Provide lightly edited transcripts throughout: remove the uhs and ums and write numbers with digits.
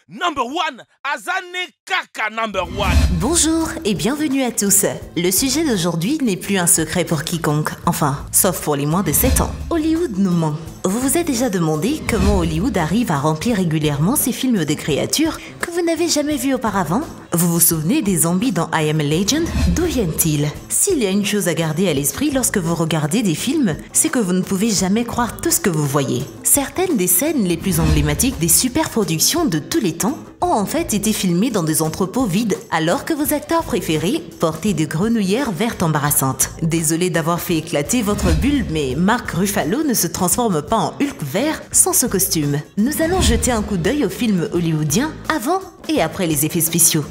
Number one, Azane Kaka number one. Bonjour et bienvenue à tous. Le sujet d'aujourd'hui n'est plus un secret pour quiconque, enfin, sauf pour les moins de 7 ans. Hollywood nous ment. Vous vous êtes déjà demandé comment Hollywood arrive à remplir régulièrement ses films de créatures que vous n'avez jamais vus auparavant? Vous vous souvenez des zombies dans I Am Legend? D'où viennent-ils? S'il y a une chose à garder à l'esprit lorsque vous regardez des films, c'est que vous ne pouvez jamais croire tout ce que vous voyez. Certaines des scènes les plus emblématiques des superproductions de tous les temps ont en fait été filmées dans des entrepôts vides alors que vos acteurs préférés portaient des grenouillères vertes embarrassantes. Désolé d'avoir fait éclater votre bulle, mais Mark Ruffalo ne se transforme pas en Hulk vert sans ce costume. Nous allons jeter un coup d'œil aux films hollywoodiens avant et après les effets spéciaux.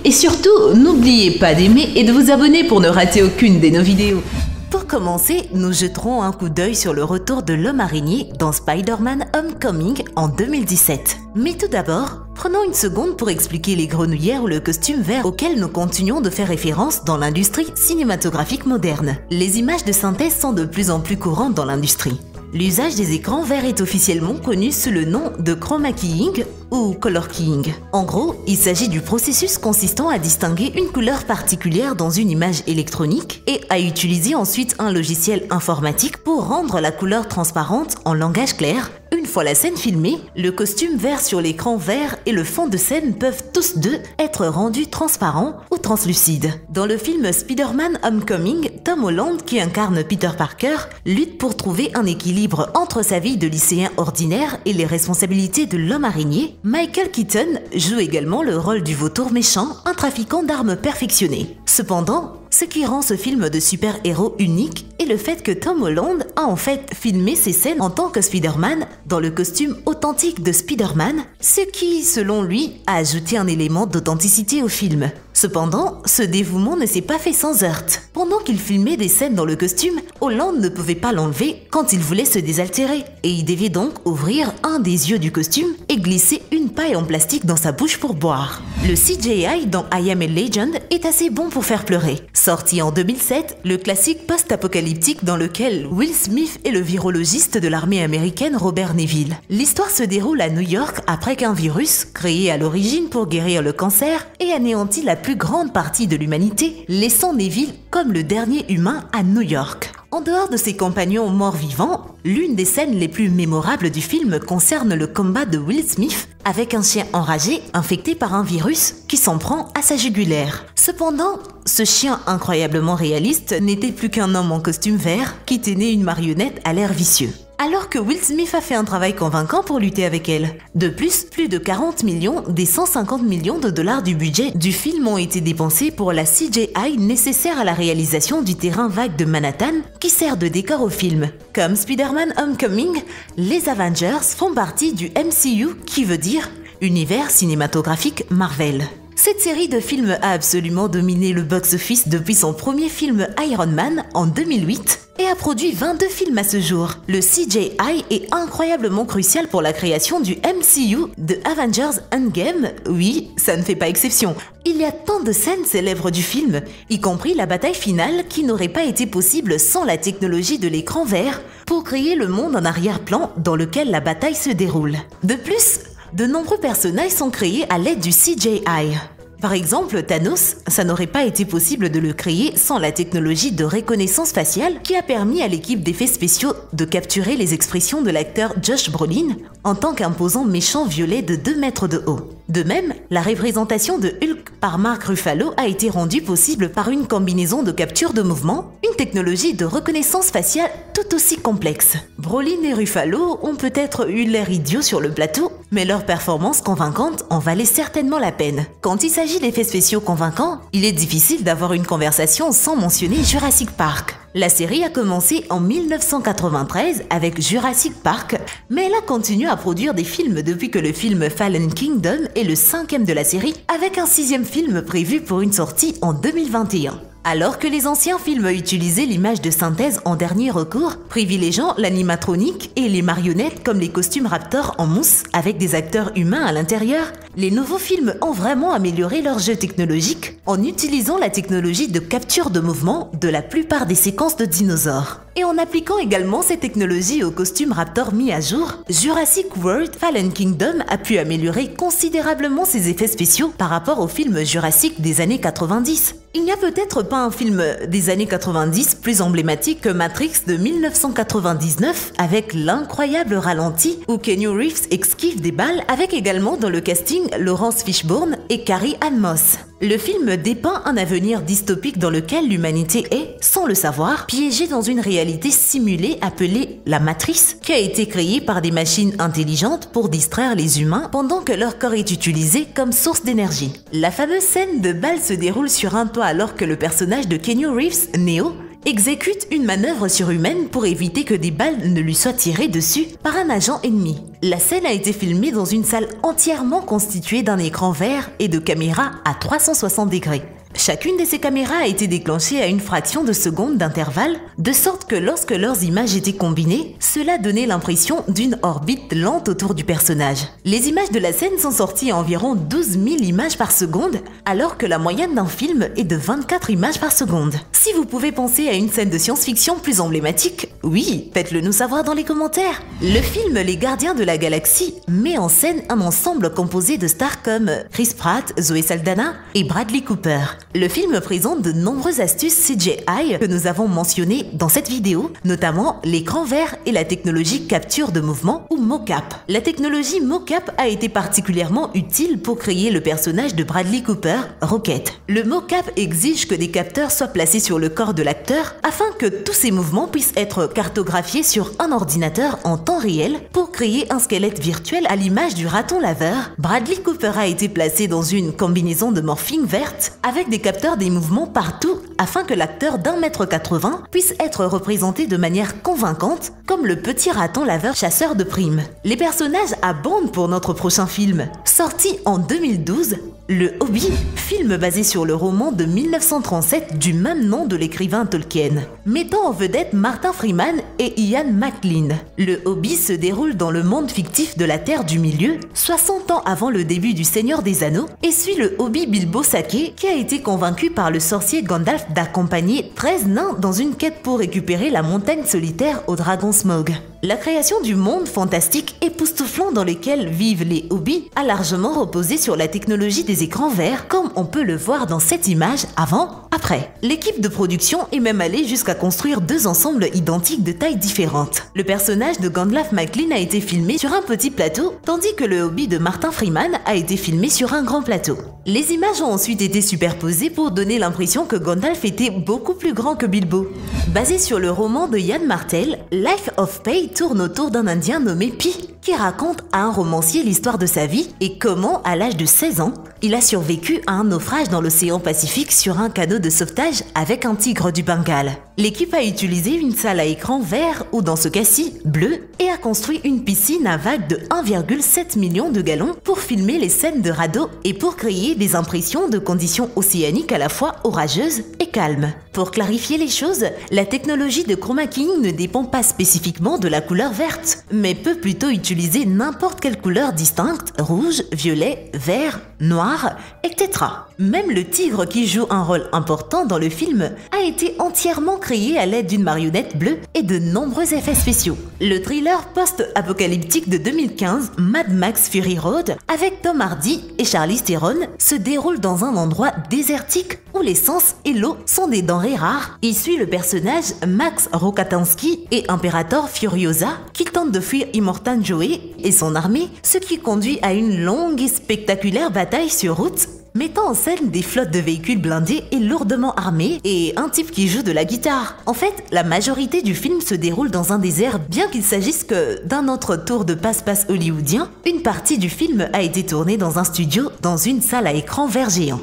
Et surtout, n'oubliez pas d'aimer et de vous abonner pour ne rater aucune de nos vidéos. Pour commencer, nous jeterons un coup d'œil sur le retour de l'homme araignée dans Spider-Man Homecoming en 2017. Mais tout d'abord, prenons une seconde pour expliquer les grenouillères ou le costume vert auquel nous continuons de faire référence dans l'industrie cinématographique moderne. Les images de synthèse sont de plus en plus courantes dans l'industrie. L'usage des écrans verts est officiellement connu sous le nom de chroma keying ou color keying. En gros, il s'agit du processus consistant à distinguer une couleur particulière dans une image électronique et à utiliser ensuite un logiciel informatique pour rendre la couleur transparente en langage clair. Une fois la scène filmée, le costume vert sur l'écran vert et le fond de scène peuvent tous deux être rendus transparents ou translucides. Dans le film Spider-Man Homecoming, Tom Holland, qui incarne Peter Parker, lutte pour trouver un équilibre entre sa vie de lycéen ordinaire et les responsabilités de l'homme araignée. Michael Keaton joue également le rôle du vautour méchant, un trafiquant d'armes perfectionné. Cependant, ce qui rend ce film de super-héros unique est le fait que Tom Holland a en fait filmé ses scènes en tant que Spider-Man dans le costume authentique de Spider-Man, ce qui, selon lui, a ajouté un élément d'authenticité au film. Cependant, ce dévouement ne s'est pas fait sans heurts. Pendant qu'il filmait des scènes dans le costume, Holland ne pouvait pas l'enlever quand il voulait se désaltérer, et il devait donc ouvrir un des yeux du costume et glisser une paille en plastique dans sa bouche pour boire. Le CGI dans I Am Legend est assez bon pour faire pleurer. Sorti en 2007, le classique post-apocalyptique dans lequel Will Smith est le virologiste de l'armée américaine Robert Neville. L'histoire se déroule à New York après qu'un virus, créé à l'origine pour guérir le cancer, ait anéanti la plus grande partie de l'humanité, laissant Neville comme le dernier humain à New York. En dehors de ses compagnons morts-vivants, l'une des scènes les plus mémorables du film concerne le combat de Will Smith avec un chien enragé infecté par un virus qui s'en prend à sa jugulaire. Cependant, ce chien incroyablement réaliste n'était plus qu'un homme en costume vert qui tenait une marionnette à l'air vicieux. Alors que Will Smith a fait un travail convaincant pour lutter avec elle. De plus de 40 millions des 150 millions de dollars du budget du film ont été dépensés pour la CGI nécessaire à la réalisation du terrain vague de Manhattan qui sert de décor au film. Comme Spider-Man Homecoming, les Avengers font partie du MCU qui veut dire Univers cinématographique Marvel. Cette série de films a absolument dominé le box-office depuis son premier film Iron Man en 2008 et a produit 22 films à ce jour. Le CGI est incroyablement crucial pour la création du MCU de Avengers Endgame, oui, ça ne fait pas exception. Il y a tant de scènes célèbres du film, y compris la bataille finale qui n'aurait pas été possible sans la technologie de l'écran vert pour créer le monde en arrière-plan dans lequel la bataille se déroule. De plus, de nombreux personnages sont créés à l'aide du CGI. Par exemple, Thanos, ça n'aurait pas été possible de le créer sans la technologie de reconnaissance faciale qui a permis à l'équipe d'effets spéciaux de capturer les expressions de l'acteur Josh Brolin en tant qu'imposant méchant violet de 2 mètres de haut. De même, la représentation de Hulk par Mark Ruffalo a été rendue possible par une combinaison de capture de mouvement, une technologie de reconnaissance faciale tout aussi complexe. Brolin et Ruffalo ont peut-être eu l'air idiots sur le plateau, mais leur performance convaincante en valait certainement la peine. Quand il s'agit d'effets spéciaux convaincants, il est difficile d'avoir une conversation sans mentionner Jurassic Park. La série a commencé en 1993 avec Jurassic Park, mais elle a continué à produire des films depuis que le film Fallen Kingdom est le 5e de la série, avec un 6e film prévu pour une sortie en 2021. Alors que les anciens films utilisaient l'image de synthèse en dernier recours, privilégiant l'animatronique et les marionnettes comme les costumes Raptor en mousse avec des acteurs humains à l'intérieur, les nouveaux films ont vraiment amélioré leur jeu technologique en utilisant la technologie de capture de mouvement de la plupart des séquences de dinosaures. Et en appliquant également ces technologies aux costumes Raptor mis à jour, Jurassic World Fallen Kingdom a pu améliorer considérablement ses effets spéciaux par rapport aux films Jurassic des années 90. Il n'y a peut-être pas un film des années 90 plus emblématique que Matrix de 1999 avec l'incroyable ralenti où Keanu Reeves esquive des balles avec également dans le casting Laurence Fishburne et Carrie-Anne Moss. Le film dépeint un avenir dystopique dans lequel l'humanité est, sans le savoir, piégée dans une réalité simulée appelée la Matrice, qui a été créée par des machines intelligentes pour distraire les humains pendant que leur corps est utilisé comme source d'énergie. La fameuse scène de balle se déroule sur un toit alors que le personnage de Keanu Reeves, Neo, exécute une manœuvre surhumaine pour éviter que des balles ne lui soient tirées dessus par un agent ennemi. La scène a été filmée dans une salle entièrement constituée d'un écran vert et de caméras à 360 degrés. Chacune de ces caméras a été déclenchée à une fraction de seconde d'intervalle, de sorte que lorsque leurs images étaient combinées, cela donnait l'impression d'une orbite lente autour du personnage. Les images de la scène sont sorties à environ 12 000 images par seconde, alors que la moyenne d'un film est de 24 images par seconde. Si vous pouvez penser à une scène de science-fiction plus emblématique, oui, faites-le nous savoir dans les commentaires. Le film Les Gardiens de la Galaxie met en scène un ensemble composé de stars comme Chris Pratt, Zoé Saldana et Bradley Cooper. Le film présente de nombreuses astuces CGI que nous avons mentionnées dans cette vidéo, notamment l'écran vert et la technologie capture de mouvement ou mocap. La technologie mocap a été particulièrement utile pour créer le personnage de Bradley Cooper, Rocket. Le mocap exige que des capteurs soient placés sur le corps de l'acteur afin que tous ses mouvements puissent être cartographiés sur un ordinateur en temps réel pour créer un squelette virtuel à l'image du raton laveur. Bradley Cooper a été placé dans une combinaison de morphine verte avec des capteurs des mouvements partout afin que l'acteur d'1,80 m puisse être représenté de manière convaincante comme le petit raton laveur chasseur de primes. Les personnages abondent pour notre prochain film. Sorti en 2012, Le Hobbit, film basé sur le roman de 1937 du même nom de l'écrivain Tolkien, mettant en vedette Martin Freeman et Ian McKellen. Le Hobbit se déroule dans le monde fictif de la Terre du Milieu, 60 ans avant le début du Seigneur des Anneaux, et suit le Hobbit Bilbo Sake qui a été convaincu par le sorcier Gandalf d'accompagner 13 nains dans une quête pour récupérer la montagne solitaire au dragon Smaug. La création du monde fantastique époustouflant dans lequel vivent les Hobbits a largement reposé sur la technologie des écrans verts, comme on peut le voir dans cette image avant-après. L'équipe de production est même allée jusqu'à construire deux ensembles identiques de tailles différentes. Le personnage de Gandalf McKellen a été filmé sur un petit plateau, tandis que le Hobbit de Martin Freeman a été filmé sur un grand plateau. Les images ont ensuite été superposées pour donner l'impression que Gandalf était beaucoup plus grand que Bilbo. Basé sur le roman de Ian Martel, Life of Pi tourne autour d'un Indien nommé Pi, qui raconte à un romancier l'histoire de sa vie et comment, à l'âge de 16 ans, il a survécu à un naufrage dans l'océan Pacifique sur un canot de sauvetage avec un tigre du Bengale. L'équipe a utilisé une salle à écran vert ou dans ce cas-ci bleu et a construit une piscine à vagues de 1,7 million de gallons pour filmer les scènes de radeau et pour créer des impressions de conditions océaniques à la fois orageuses et calmes. Pour clarifier les choses, la technologie de chroma keying ne dépend pas spécifiquement de la couleur verte, mais peut plutôt utiliser n'importe quelle couleur distincte, rouge, violet, vert, noir, etc. Même le tigre qui joue un rôle important dans le film a été entièrement créé à l'aide d'une marionnette bleue et de nombreux effets spéciaux. Le thriller post-apocalyptique de 2015, Mad Max Fury Road, avec Tom Hardy et Charlize Theron, se déroule dans un endroit désertique où l'essence et l'eau sont des denrées rares. Il suit le personnage Max Rokatansky et Imperator Furiosa qui tentent de fuir Immortan Joe et son armée, ce qui conduit à une longue et spectaculaire bataille sur route, mettant en scène des flottes de véhicules blindés et lourdement armés et un type qui joue de la guitare. En fait, la majorité du film se déroule dans un désert, bien qu'il s'agisse que d'un autre tour de passe-passe hollywoodien. Une partie du film a été tournée dans un studio, dans une salle à écran vert géant.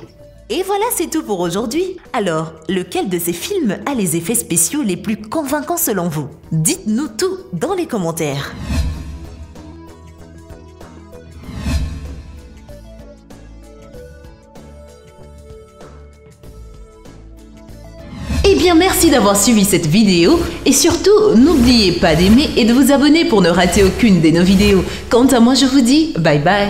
Et voilà, c'est tout pour aujourd'hui. Alors, lequel de ces films a les effets spéciaux les plus convaincants selon vous? Dites-nous tout dans les commentaires. Merci d'avoir suivi cette vidéo et surtout, n'oubliez pas d'aimer et de vous abonner pour ne rater aucune de nos vidéos. Quant à moi, je vous dis bye bye.